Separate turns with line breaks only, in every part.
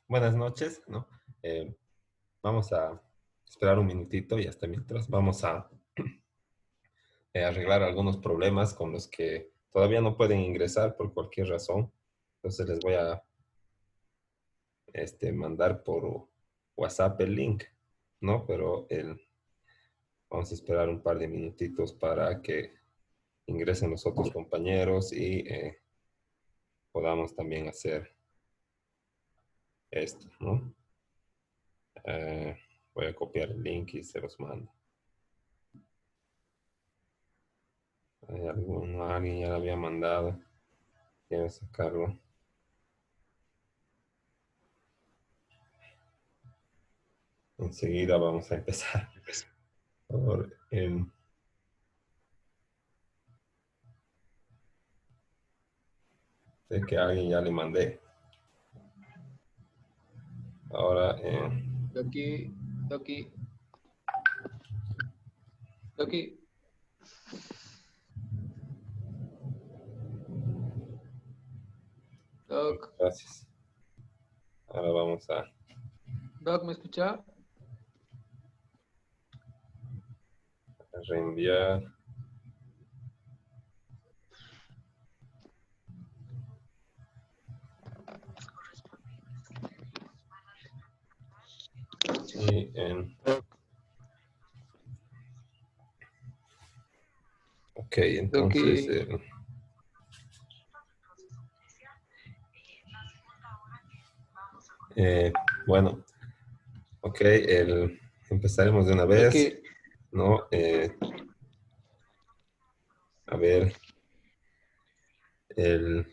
buenas noches, ¿no? Vamos a esperar un minutito y hasta mientras vamos a arreglar algunos problemas con los que todavía no pueden ingresar por cualquier razón. Entonces les voy a mandar por WhatsApp el link, ¿no? Vamos a esperar un par de minutitos para que ingresen los otros compañeros y podamos también hacer esto, ¿no? Eh, Voy a copiar el link y se los mando. Alguien ya lo había mandado. Quiero sacarlo. Enseguida vamos a empezar. Por sé que a alguien ya le mandé. Ahora,
Loki, Loki, Loki. Doc,
gracias. Ahora vamos a
Doc, ¿me escucha?
reenviar. Y ok, entonces,
Loki.
bueno, ok, empezaremos de una vez,
Loki.
¿no? A ver, el,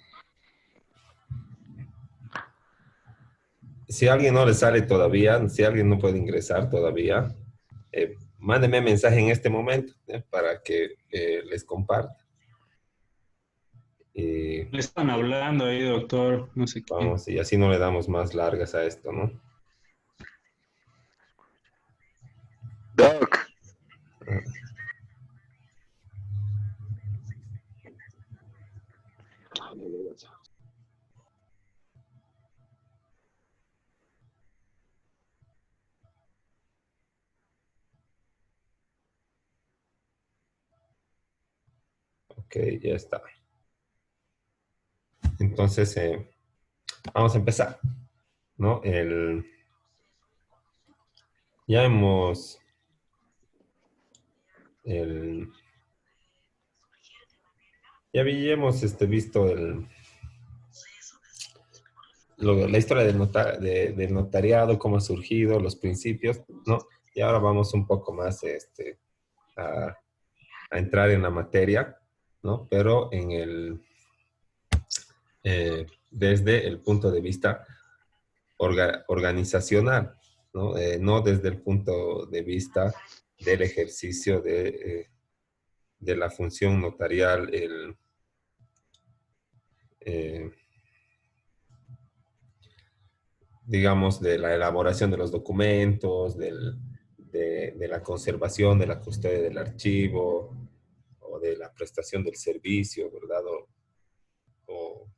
si a alguien no le sale todavía, si alguien no puede ingresar todavía, mándeme mensaje en este momento para que les comparta. Y
Le están hablando ahí, doctor, no sé quién.
vamos, y así no le damos más largas a esto, ¿no?
Doc.
Ok, ya está. Entonces, vamos a empezar, ¿no? Ya hemos, el, ya habíamos visto la historia del notariado, cómo ha surgido, los principios, ¿no? Y ahora vamos un poco más a, a entrar en la materia, ¿no? Pero desde el punto de vista organizacional, ¿no? No desde el punto de vista del ejercicio de la función notarial, eh, digamos, de la elaboración de los documentos, de la conservación, de la custodia del archivo, o de la prestación del servicio, ¿verdad? O,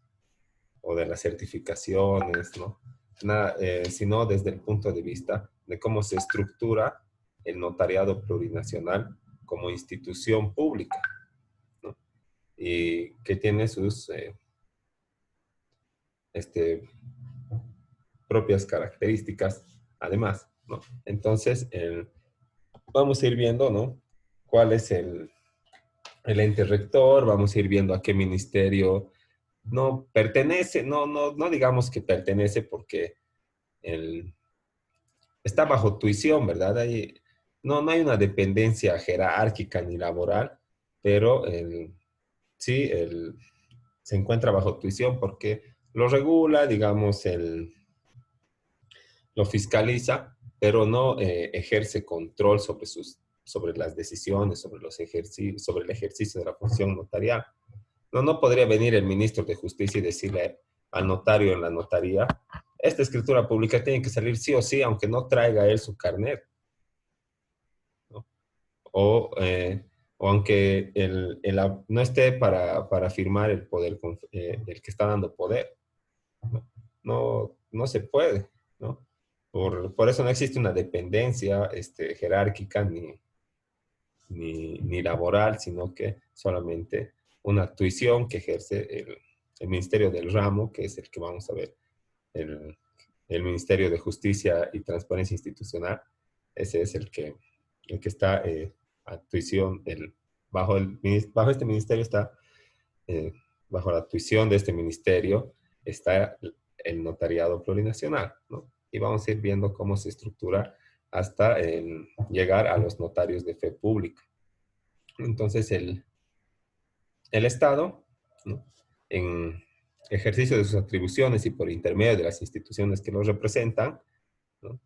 o de las certificaciones, ¿no? Nada, sino desde el punto de vista de cómo se estructura el notariado plurinacional como institución pública, ¿no? Y que tiene sus este, propias características, además, ¿no? Entonces, vamos a ir viendo, ¿no? ¿Cuál es el ente rector? Vamos a ir viendo a qué ministerio no pertenece, no digamos que pertenece porque el, está bajo tuición, ¿verdad? No hay una dependencia jerárquica ni laboral, pero sí se encuentra bajo tuición porque lo regula, digamos, lo fiscaliza, pero no ejerce control sobre las decisiones, sobre el ejercicio de la función notarial. No podría venir el ministro de Justicia y decirle al notario en la notaría, esta escritura pública tiene que salir sí o sí, aunque no traiga él su carnet, ¿no? O aunque no esté para firmar el poder, el que está dando poder. No se puede. ¿no? Por eso no existe una dependencia jerárquica ni laboral, sino que solamente una tuición que ejerce el Ministerio del Ramo, que es el que vamos a ver, el, el Ministerio de Justicia y Transparencia Institucional. Ese es el que está a tuición, bajo este ministerio está, bajo la tuición de este ministerio, está el notariado plurinacional, ¿no? Y vamos a ir viendo cómo se estructura hasta llegar a los notarios de fe pública. Entonces, el Estado, ¿no? En ejercicio de sus atribuciones y por intermedio de las instituciones que los representan, ¿no?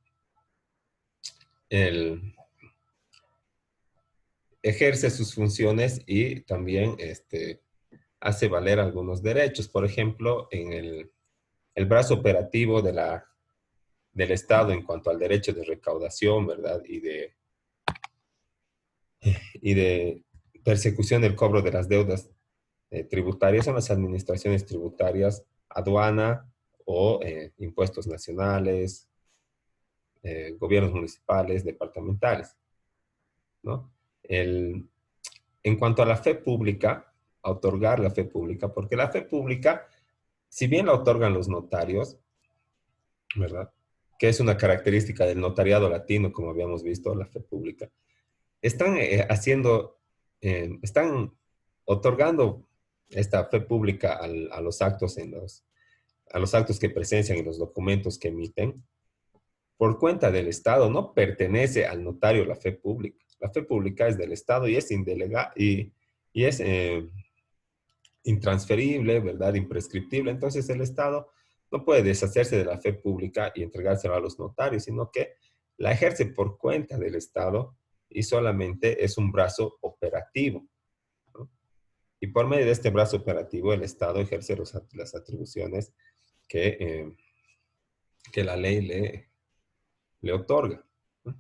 Ejerce sus funciones y también hace valer algunos derechos. Por ejemplo, en el brazo operativo del Estado en cuanto al derecho de recaudación, ¿verdad? Y de persecución del cobro de las deudas tributarias son las administraciones tributarias, aduana o impuestos nacionales, gobiernos municipales, departamentales, ¿no? En cuanto a la fe pública, a otorgar la fe pública, porque la fe pública, si bien la otorgan los notarios, ¿verdad? Que es una característica del notariado latino, como habíamos visto, la fe pública, están están otorgando esta fe pública a los actos a los actos que presencian y los documentos que emiten por cuenta del Estado. No pertenece al notario la fe pública. La fe pública es del Estado y es y es intransferible, ¿verdad? Imprescriptible. Entonces el Estado no puede deshacerse de la fe pública y entregársela a los notarios, sino que la ejerce por cuenta del Estado y solamente es un brazo operativo, ¿no? Y por medio de este brazo operativo, el Estado ejerce las atribuciones que la ley le otorga, ¿no?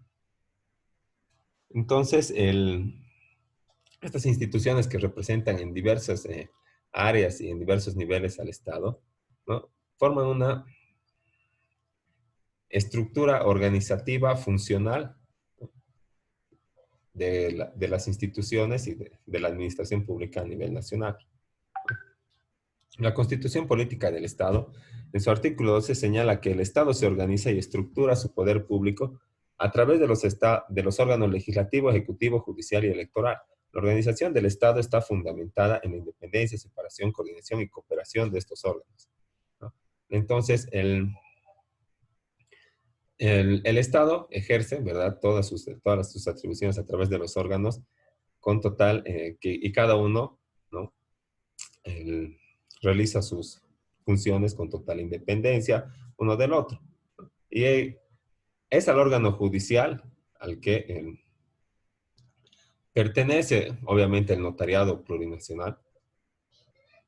Entonces, estas instituciones que representan en diversas áreas y en diversos niveles al Estado, ¿no? Forman una estructura organizativa funcional de las instituciones y de la administración pública a nivel nacional. La Constitución Política del Estado, en su artículo 12, señala que el Estado se organiza y estructura su poder público a través de los órganos legislativo, ejecutivo, judicial y electoral. La organización del Estado está fundamentada en la independencia, separación, coordinación y cooperación de estos órganos, ¿no? Entonces, el Estado ejerce, ¿verdad?, todas sus atribuciones a través de los órganos con total, y cada uno, ¿no?, realiza sus funciones con total independencia uno del otro. Y es al órgano judicial al que pertenece, obviamente, el notariado plurinacional,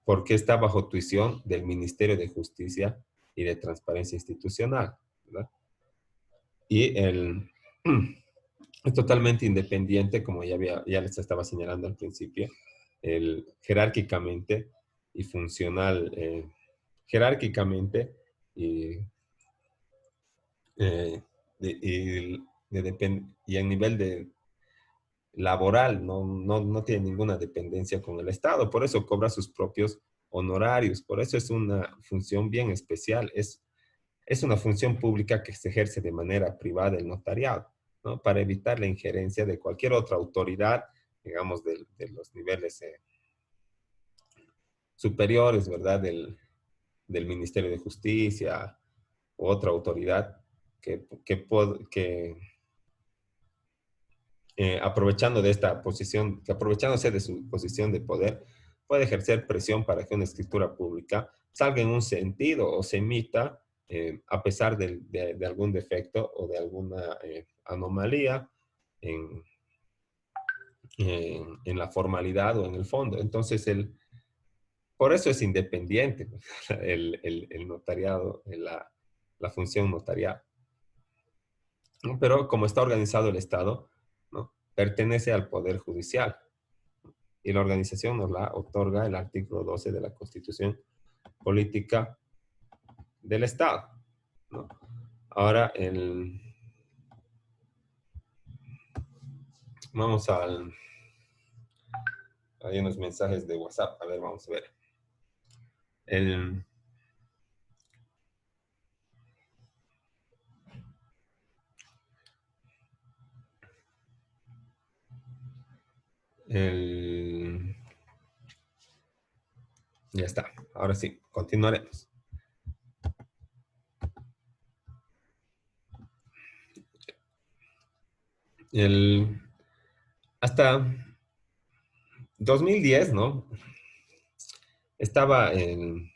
porque está bajo tuición del Ministerio de Justicia y de Transparencia Institucional, ¿verdad? Y es totalmente independiente, como ya les estaba señalando al principio, jerárquicamente y funcional, jerárquicamente y, y a nivel de laboral, no tiene ninguna dependencia con el Estado, por eso cobra sus propios honorarios, por eso es una función bien especial, es una función pública que se ejerce de manera privada el notariado, ¿no? Para evitar la injerencia de cualquier otra autoridad, digamos, de los niveles superiores, ¿verdad? Del Ministerio de Justicia u otra autoridad aprovechando de esta posición, que aprovechándose de su posición de poder, puede ejercer presión para que una escritura pública salga en un sentido o se emita a pesar de algún defecto o de alguna anomalía en la formalidad o en el fondo. Entonces, por eso es independiente el notariado, la función notarial. Pero como está organizado el Estado, ¿no?, pertenece al Poder Judicial. Y la organización nos la otorga el artículo 12 de la Constitución Política del Estado, ¿no? Ahora, vamos hay unos mensajes de WhatsApp. A ver, vamos a ver. Ya está. Ahora sí, continuaremos. Hasta 2010, ¿no? Estaba en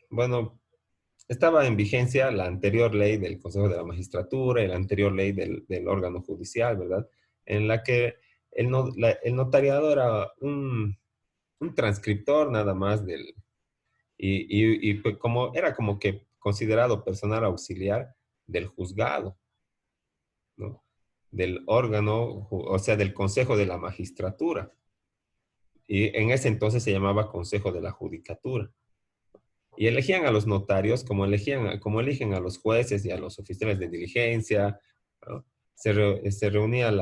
vigencia la anterior ley del Consejo de la Magistratura y la anterior ley del órgano judicial, ¿verdad? En la que el notariado era un transcriptor nada más y pues era como que considerado personal auxiliar del juzgado, ¿no? Del órgano, o sea, del Consejo de la Magistratura. Y en ese entonces se llamaba Consejo de la Judicatura. Y elegían a los notarios como eligen a los jueces y a los oficiales de diligencia, ¿no? Se reunían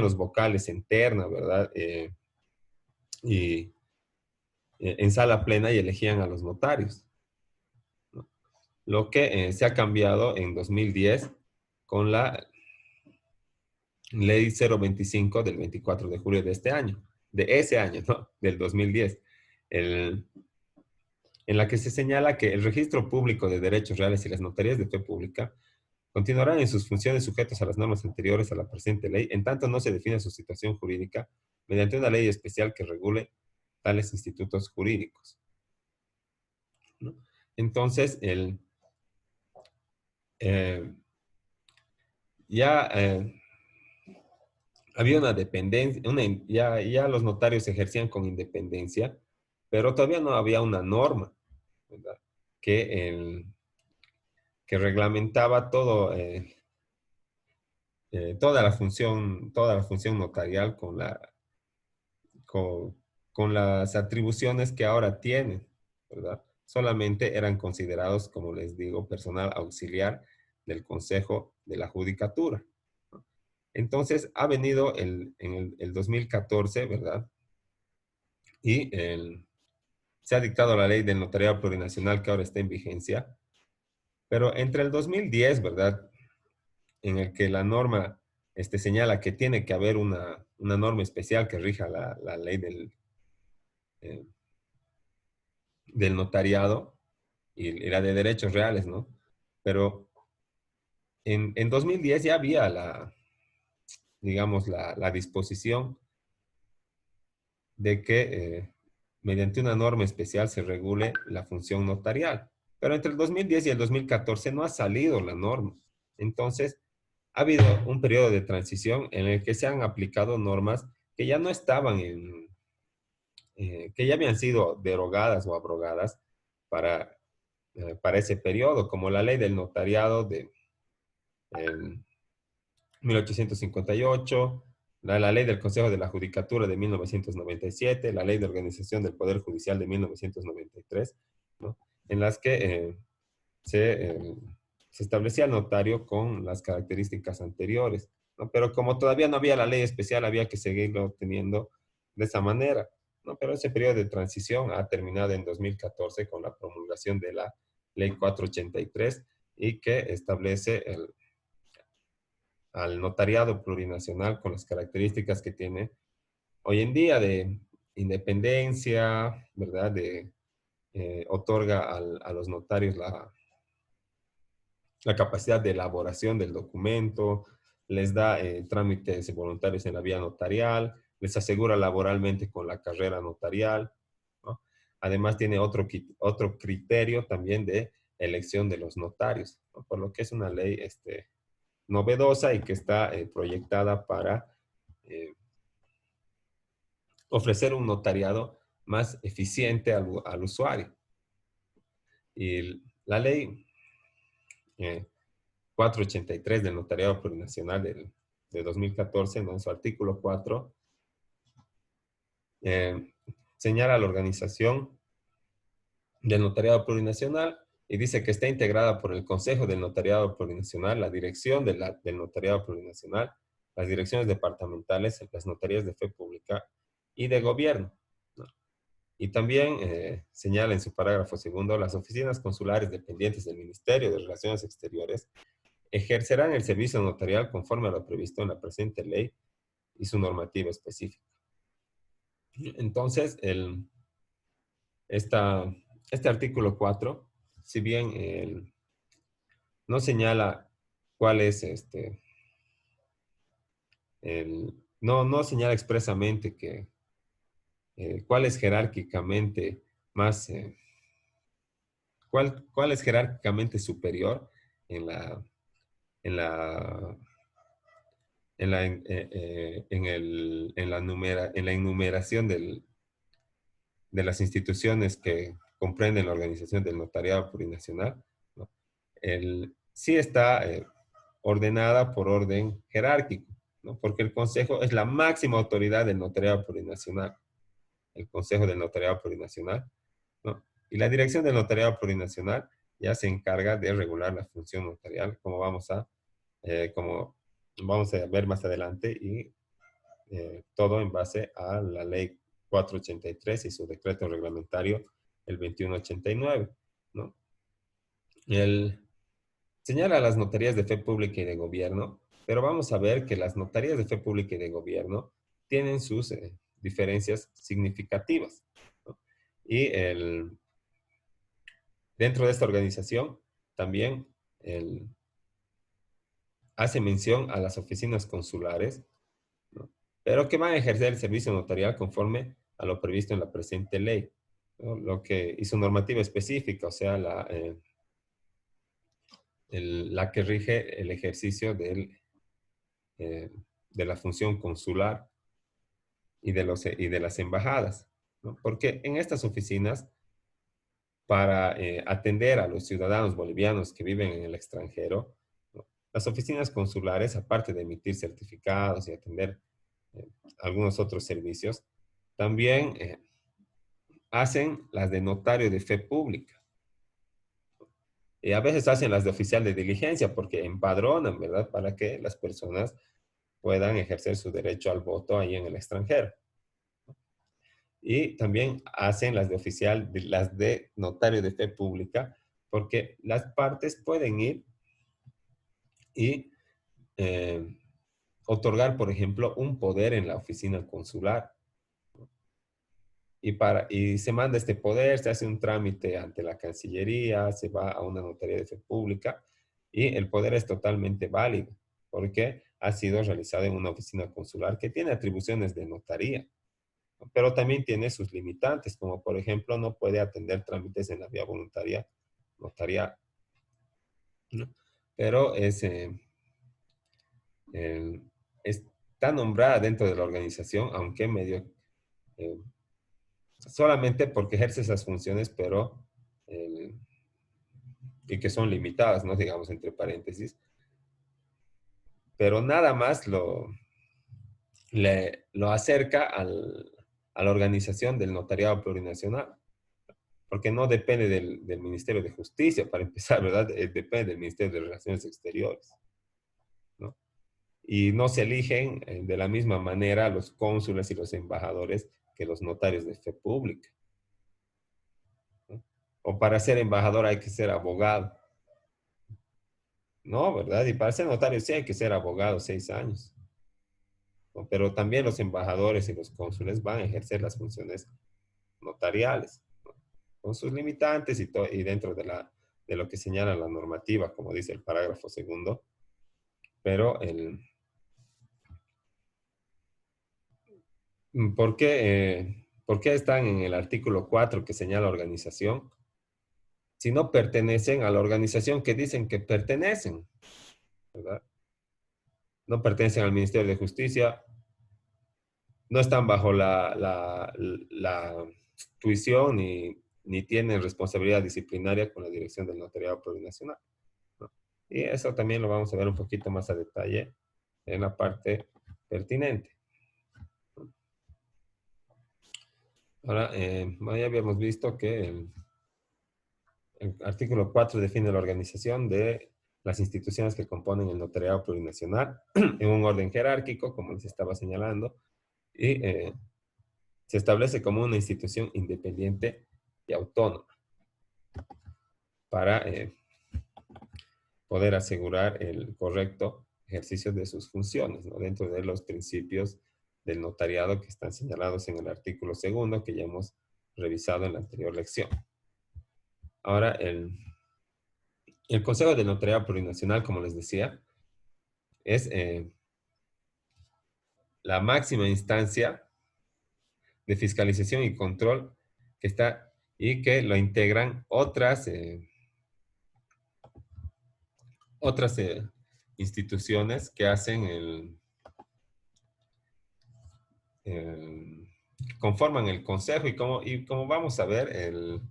los vocales en terna, ¿verdad? Y en sala plena y elegían a los notarios, ¿no? Lo que se ha cambiado en 2010 con la ley 025 del 24 de julio de este año, de ese año, ¿no? Del 2010. En la que se señala que el registro público de derechos reales y las notarías de fe pública continuarán en sus funciones sujetos a las normas anteriores a la presente ley, en tanto no se define su situación jurídica mediante una ley especial que regule tales institutos jurídicos, ¿no? Entonces, ya había una dependencia, ya los notarios ejercían con independencia, pero todavía no había una norma, ¿verdad? Que reglamentaba toda la función notarial con las atribuciones que ahora tienen, ¿verdad? Solamente eran considerados, como les digo, personal auxiliar del Consejo de la Judicatura, ¿no? Entonces, ha venido en el 2014, ¿verdad? Y se ha dictado la ley del notariado plurinacional que ahora está en vigencia, pero entre el 2010, ¿verdad? En el que la norma señala que tiene que haber una norma especial que rija la ley eh, del notariado y la de derechos reales, ¿no? Pero en 2010 ya había digamos, la disposición de que mediante una norma especial se regule la función notarial. Pero entre el 2010 y el 2014 no ha salido la norma. Entonces, ha habido un periodo de transición en el que se han aplicado normas que ya no estaban que ya habían sido derogadas o abrogadas para ese periodo, como la ley del notariado de 1858, la ley del Consejo de la Judicatura de 1997, la ley de organización del Poder Judicial de 1993, ¿no? En las que se establecía el notario con las características anteriores, ¿no? Pero como todavía no había la ley especial, había que seguirlo teniendo de esa manera, ¿no? Pero ese periodo de transición ha terminado en 2014 con la promulgación de la ley 483 y que establece al notariado plurinacional con las características que tiene hoy en día de independencia, ¿verdad? Otorga a los notarios la capacidad de elaboración del documento, les da trámites voluntarios en la vía notarial, les asegura laboralmente con la carrera notarial, ¿no? Además tiene otro criterio también de elección de los notarios, ¿no? Por lo que es una ley novedosa y que está proyectada para ofrecer un notariado más eficiente al usuario. Y la ley 483 del Notariado Plurinacional de 2014, ¿no? En su artículo 4, señala la organización del Notariado Plurinacional Y dice que está integrada por el Consejo del Notariado Plurinacional, la dirección del Notariado Plurinacional, las direcciones departamentales, las notarías de fe pública y de gobierno, ¿no? Y también señala en su parágrafo segundo, las oficinas consulares dependientes del Ministerio de Relaciones Exteriores ejercerán el servicio notarial conforme a lo previsto en la presente ley y su normativa específica. Entonces, este artículo 4, si bien no señala cuál es no señala expresamente que cuál es jerárquicamente más, cuál es jerárquicamente superior en la, en la, en la enumeración de las instituciones que comprenden la organización del notariado plurinacional, ¿no? Sí está ordenada por orden jerárquico, ¿no? Porque el Consejo es la máxima autoridad del notariado plurinacional, el Consejo del Notariado Plurinacional, ¿no? Y la Dirección del Notariado Plurinacional ya se encarga de regular la función notarial, como vamos a ver más adelante, y todo en base a la Ley 483 y su decreto reglamentario, el 2189, ¿no? Señala las notarías de fe pública y de gobierno, pero vamos a ver que las notarías de fe pública y de gobierno tienen sus diferencias significativas, ¿no? Y dentro de esta organización también hace mención a las oficinas consulares, ¿no? Pero que van a ejercer el servicio notarial conforme a lo previsto en la presente ley, ¿no? Y su normativa específica, o sea, la que rige el ejercicio de la función consular y de las embajadas, ¿no? Porque en estas oficinas, para atender a los ciudadanos bolivianos que viven en el extranjero, ¿no? Las oficinas consulares, aparte de emitir certificados y atender eh, algunos otros servicios, también hacen las de notario de fe pública. Y a veces hacen las de oficial de diligencia porque empadronan, ¿verdad? Para que las personas puedan ejercer su derecho al voto ahí en el extranjero. Y también hacen las de notario de fe pública, porque las partes pueden ir y eh, otorgar, por ejemplo, un poder en la oficina consular. Y se manda este poder, se hace un trámite ante la Cancillería, se va a una notaría de fe pública y el poder es totalmente válido porque ha sido realizado en una oficina consular que tiene atribuciones de notaría, ¿no? Pero también tiene sus limitantes, como por ejemplo no puede atender trámites en la vía voluntaria, notaría, ¿no? Pero eh, está nombrada dentro de la organización, aunque medio eh, solamente porque ejerce esas funciones, pero y que son limitadas, ¿no? Digamos, entre paréntesis, pero nada más lo acerca a la organización del notariado plurinacional, porque no depende del Ministerio de Justicia, para empezar, ¿verdad? Depende del Ministerio de Relaciones Exteriores, ¿no? Y no se eligen de la misma manera los cónsules y los embajadores que los notarios de fe pública, ¿no? O para ser embajador hay que ser abogado, ¿no? ¿Verdad? Y para ser notario sí hay que ser abogado 6 años, ¿no? Pero también los embajadores y los cónsules van a ejercer las funciones notariales, ¿no? Con sus limitantes y dentro de lo que señala la normativa, como dice el parágrafo segundo. Pero ¿por qué están en el artículo 4 que señala organización? Si no pertenecen a la organización que dicen que pertenecen, ¿verdad? No pertenecen al Ministerio de Justicia, no están bajo la tuición ni tienen responsabilidad disciplinaria con la dirección del notariado plurinacional, ¿no? Y eso también lo vamos a ver un poquito más a detalle en la parte pertinente. Ahora, ya habíamos visto que el artículo 4 define la organización de las instituciones que componen el notariado plurinacional en un orden jerárquico, como les estaba señalando, y se establece como una institución independiente y autónoma para poder asegurar el correcto ejercicio de sus funciones, ¿no? Dentro de los principios del notariado que están señalados en el artículo 2, que ya hemos revisado en la anterior lección. Ahora, el Consejo del Notariado Plurinacional, como les decía, es la máxima instancia de fiscalización y control que está y que lo integran otras instituciones que hacen conforman el consejo, y como vamos a ver,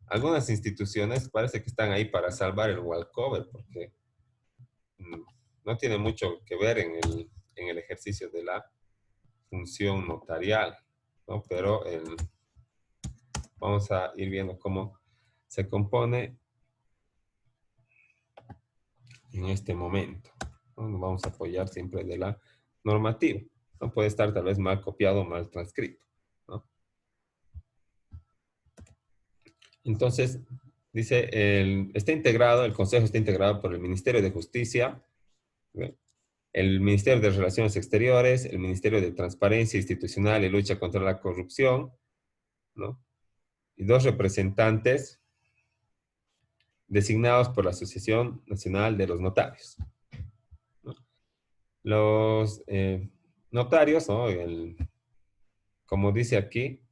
algunas instituciones parece que están ahí para salvar el walkover, porque no tiene mucho que ver en el ejercicio de la función notarial, ¿no? Pero vamos a ir viendo cómo se compone en este momento, ¿no? Nos vamos a apoyar siempre de la normativa. No puede estar tal vez mal copiado o mal transcrito, ¿no? Entonces, dice, el Consejo está integrado por el Ministerio de Justicia, ¿ve? El Ministerio de Relaciones Exteriores, el Ministerio de Transparencia Institucional y Lucha contra la Corrupción, ¿no? Y 2 representantes designados por la Asociación Nacional de los Notarios, ¿no? Los notarios, ¿no? Como dice aquí,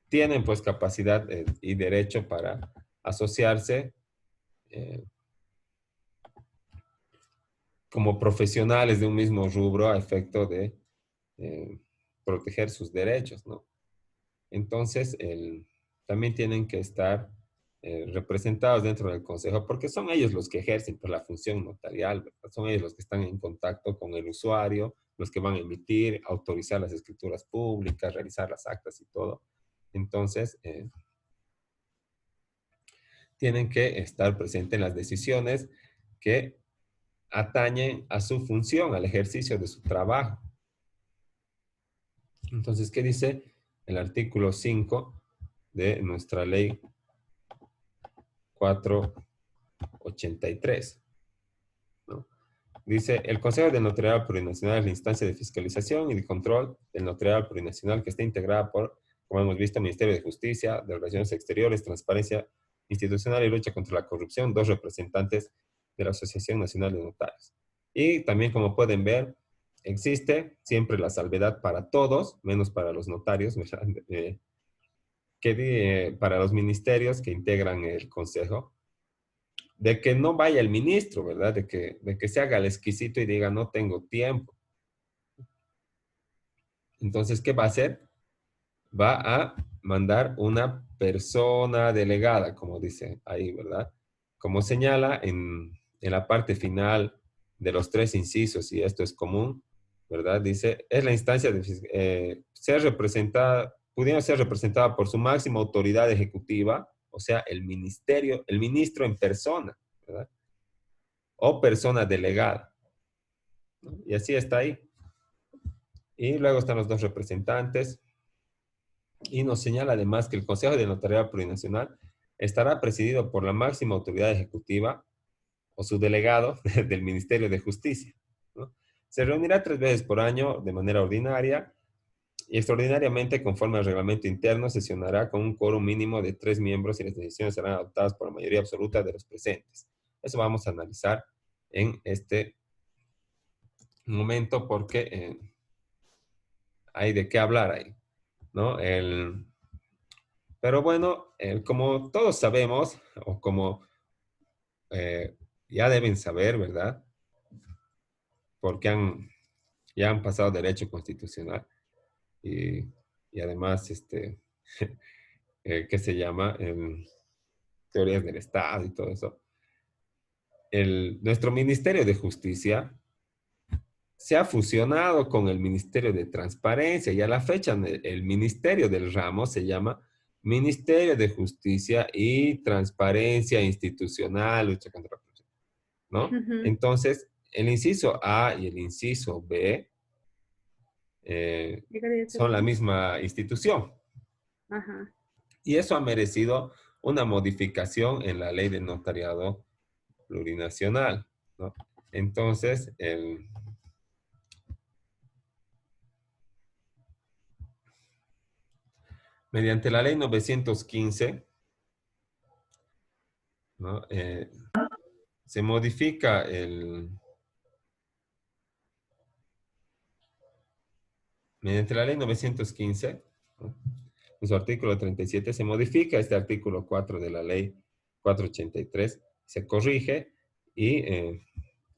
tienen pues capacidad y derecho para asociarse como profesionales de un mismo rubro a efecto de proteger sus derechos, ¿no? Entonces, también tienen que estar representados dentro del consejo, porque son ellos los que ejercen pues, la función notarial, ¿verdad? Son ellos los que están en contacto con el usuario, los que van a emitir, autorizar las escrituras públicas, realizar las actas y todo. Entonces, tienen que estar presentes en las decisiones que atañen a su función, al ejercicio de su trabajo. Entonces, ¿qué dice el artículo 5 de nuestra ley 483? ¿No? Dice, el Consejo del Notariado Plurinacional es la instancia de fiscalización y de control del notariado plurinacional que está integrada por, como hemos visto, Ministerio de Justicia, de Relaciones Exteriores, Transparencia Institucional y Lucha contra la Corrupción, 2 representantes de la Asociación Nacional de Notarios. Y también, como pueden ver, existe siempre la salvedad para todos, menos para los notarios, para los ministerios que integran el Consejo, de que no vaya el ministro, ¿verdad? De que se haga el exquisito y diga, no tengo tiempo. Entonces, ¿qué va a hacer? Va a mandar una persona delegada, como dice ahí, ¿verdad? Como señala en la parte final de los 3 incisos, y esto es común, ¿verdad? Dice, es la instancia de pudiendo ser representada por su máxima autoridad ejecutiva, o sea, el ministro en persona, ¿verdad? O persona delegada, ¿no? Y así está ahí. Y luego están los 2 representantes. Y nos señala además que el Consejo de Notariado Plurinacional estará presidido por la máxima autoridad ejecutiva o su delegado del Ministerio de Justicia, ¿no? Se reunirá 3 veces por año de manera ordinaria y extraordinariamente, conforme al reglamento interno, sesionará con un quórum mínimo de 3 miembros y las decisiones serán adoptadas por la mayoría absoluta de los presentes. Eso vamos a analizar en este momento porque hay de qué hablar ahí, ¿no? Pero bueno, como todos sabemos, o como ya deben saber, ¿verdad? Porque ya han pasado derecho constitucional y además, ¿qué se llama? Teorías del Estado y todo eso. Nuestro Ministerio de Justicia se ha fusionado con el Ministerio de Transparencia y a la fecha el Ministerio del Ramo se llama Ministerio de Justicia y Transparencia Institucional, lucha contra la corrupción, ¿no?
Ujú.
Entonces, el inciso A y el inciso B
Llegaría a ser
son la
como-
misma institución.
Ajá.
Y eso ha merecido una modificación en la ley de notariado plurinacional, ¿no? Entonces, mediante la ley 915, ¿no? Se modifica mediante la ley 915, ¿no? En su artículo 37, se modifica este artículo 4 de la ley 483, se corrige y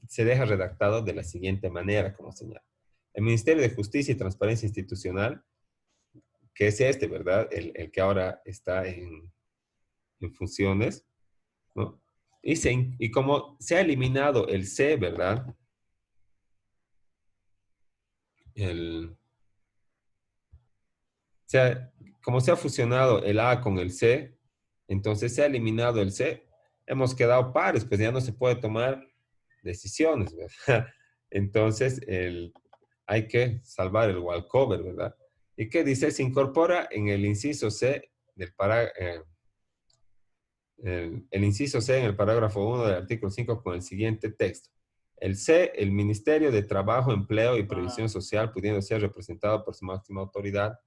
se deja redactado de la siguiente manera, como señala. El Ministerio de Justicia y Transparencia Institucional, que es este, ¿verdad? El que ahora está en funciones, ¿no? Y como se ha eliminado el C, ¿verdad? Como se ha fusionado el A con el C, entonces se ha eliminado el C. Hemos quedado pares, pues ya no se puede tomar decisiones, ¿verdad? Entonces, hay que salvar el walkover, ¿verdad? ¿Y qué dice? Se incorpora en el inciso C el inciso C en el parágrafo 1 del artículo 5 con el siguiente texto. El C, el Ministerio de Trabajo, Empleo y Previsión Social, pudiendo ser representado por su máxima autoridad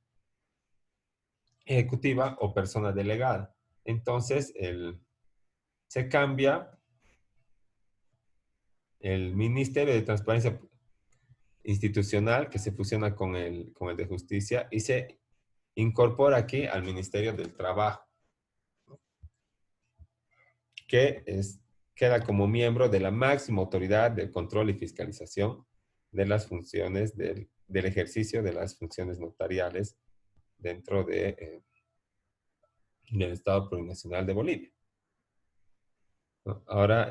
ejecutiva o persona delegada. Entonces, se cambia el Ministerio de Transparencia Institucional, que se fusiona con el de Justicia, y se incorpora aquí al Ministerio del Trabajo, que queda como miembro de la máxima autoridad de control y fiscalización de las funciones del ejercicio de las funciones notariales dentro del Estado Plurinacional de Bolivia, ¿no? Ahora,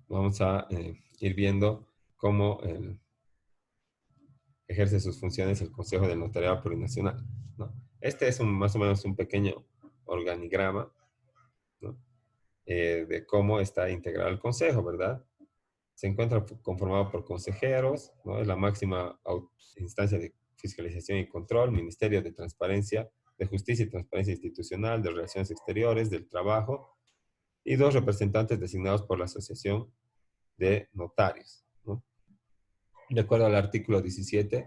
vamos a ir viendo cómo ejerce sus funciones el Consejo del Notariado Plurinacional, ¿no? Este es más o menos un pequeño organigrama, ¿no? De cómo está integrado el Consejo, ¿verdad? Se encuentra conformado por consejeros, ¿no? Es la máxima instancia de fiscalización y control, Ministerio de Transparencia, de Justicia y Transparencia Institucional, de Relaciones Exteriores, del Trabajo, y 2 representantes designados por la Asociación de Notarios, ¿no? De acuerdo al artículo 17,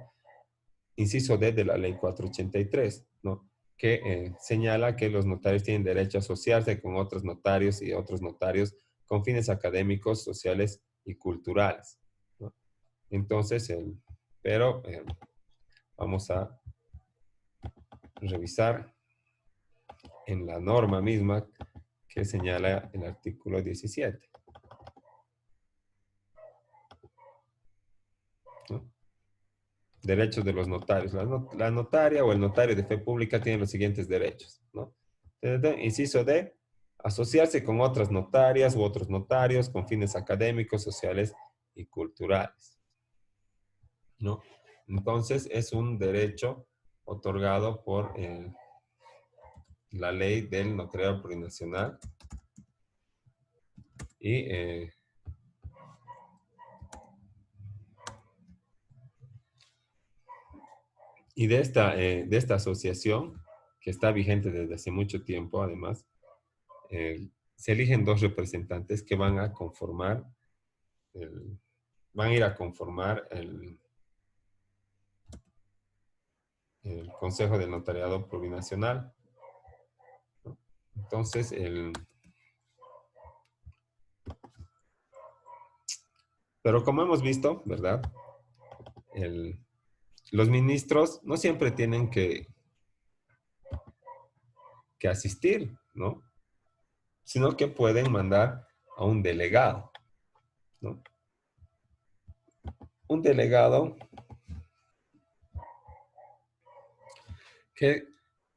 inciso D de la ley 483, ¿no? Que señala que los notarios tienen derecho a asociarse con otros notarios y otros notarios con fines académicos, sociales y culturales, ¿no? Entonces, vamos a revisar en la norma misma que señala el artículo 17, ¿no? Derechos de los notarios. La notaria o el notario de fe pública tiene los siguientes derechos, ¿no? Inciso D, asociarse con otras notarias u otros notarios con fines académicos, sociales y culturales, ¿no? Entonces, es un derecho otorgado por la ley del notariado plurinacional y de esta asociación, que está vigente desde hace mucho tiempo, además, se eligen 2 representantes que van a conformar, van a ir a conformar el Consejo del Notariado Plurinacional, ¿no? Entonces, pero como hemos visto, ¿verdad? Los ministros no siempre tienen que asistir, ¿no? Sino que pueden mandar a un delegado, ¿no? Un delegado que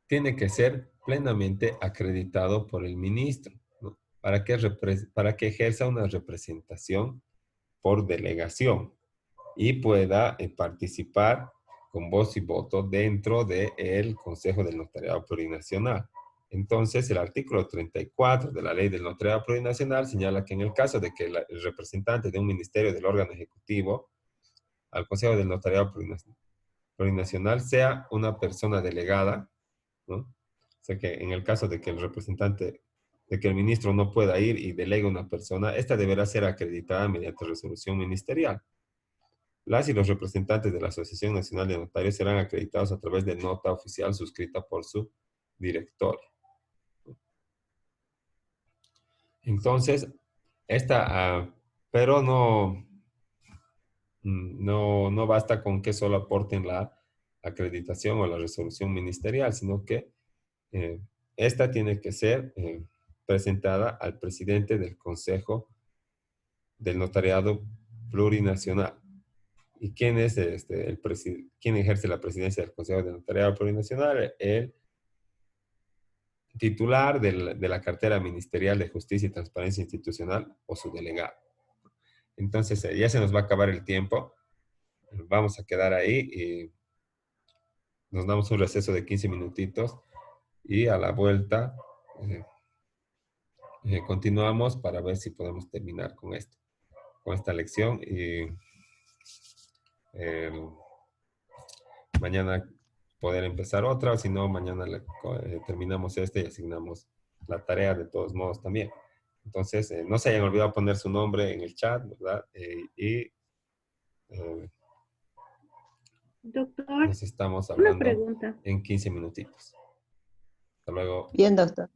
tiene que ser plenamente acreditado por el ministro, ¿no? Para que ejerza una representación por delegación, y pueda participar con voz y voto dentro del Consejo del Notariado Plurinacional. Entonces, el artículo 34 de la Ley del Notariado Plurinacional señala que en el caso de que el representante de un ministerio del órgano ejecutivo al Consejo del Notariado Plurinacional sea una persona delegada, ¿no? O sea que en el caso de que el representante, de que el ministro no pueda ir y delegue una persona, esta deberá ser acreditada mediante resolución ministerial. Las y los representantes de la Asociación Nacional de Notarios serán acreditados a través de nota oficial suscrita por su directorio. Entonces, pero no basta con que solo aporten la acreditación o la resolución ministerial, sino que esta tiene que ser presentada al presidente del Consejo del Notariado Plurinacional. ¿Y quién es quién ejerce la presidencia del Consejo del Notariado Plurinacional? El titular de la cartera ministerial de Justicia y Transparencia Institucional o su delegado. Entonces, ya se nos va a acabar el tiempo. Vamos a quedar ahí y nos damos un receso de 15 minutitos y a la vuelta continuamos para ver si podemos terminar con esto, con esta lección y mañana poder empezar otra, o si no, mañana terminamos este y asignamos la tarea de todos modos también. Entonces, no se hayan olvidado poner su nombre en el chat, ¿verdad?
Doctor,
nos estamos
una
hablando
pregunta.
en 15 minutitos. Hasta luego.
Bien, doctor.